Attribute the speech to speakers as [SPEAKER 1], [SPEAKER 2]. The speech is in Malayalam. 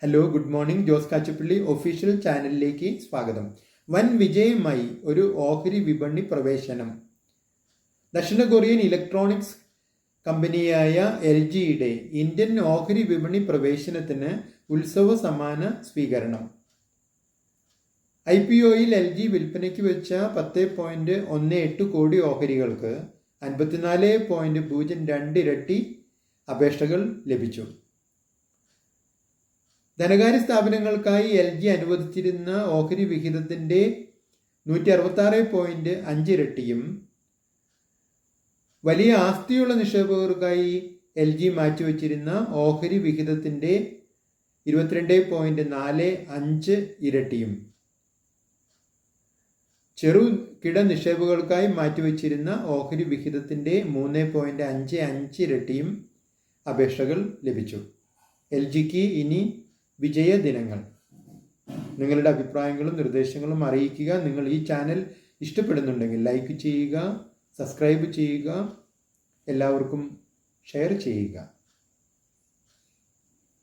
[SPEAKER 1] Hello, good morning. Jose Kachappilly official ചാനലിലേക്ക് സ്വാഗതം. വൻ വിജയമായി ഒരു ഓഹരി വിപണി പ്രവേശനം. ദക്ഷിണ കൊറിയൻ ഇലക്ട്രോണിക്സ് കമ്പനിയായ LGയുടെ ഇന്ത്യൻ ഓഹരി വിപണി പ്രവേശനത്തിന് ഉത്സവ സമ്മാന സ്വീകരണം. IPOയിൽ LG വിൽപ്പനയ്ക്ക് വെച്ച 10.18 കോടി ഓഹരികൾക്ക് 54.02 ഇരട്ടി അപേക്ഷകൾ ലഭിച്ചു. ധനകാര്യ സ്ഥാപനങ്ങൾക്കായി LG അനുവദിച്ചിരുന്ന ഓഹരി വിഹിതത്തിൻ്റെ 166.5 ഇരട്ടിയും വലിയ ആസ്തിയുള്ള നിക്ഷേപകർക്കായി LG മാറ്റിവെച്ചിരുന്ന ഓഹരി വിഹിതത്തിൻ്റെ 22.45 ഇരട്ടിയും ചെറുകിട നിക്ഷേപകർക്കായി മാറ്റിവെച്ചിരുന്ന ഓഹരി വിഹിതത്തിൻ്റെ 3.55 ഇരട്ടിയും അപേക്ഷകൾ ലഭിച്ചു. LGക്ക് ഇനി വിജയദിനങ്ങൾ. നിങ്ങളുടെ അഭിപ്രായങ്ങളും നിർദ്ദേശങ്ങളും അറിയിക്കുക. നിങ്ങൾ ഈ ചാനൽ ഇഷ്ടപ്പെടുന്നുണ്ടെങ്കിൽ ലൈക്ക് ചെയ്യുക, സബ്സ്ക്രൈബ് ചെയ്യുക, എല്ലാവർക്കും ഷെയർ ചെയ്യുക.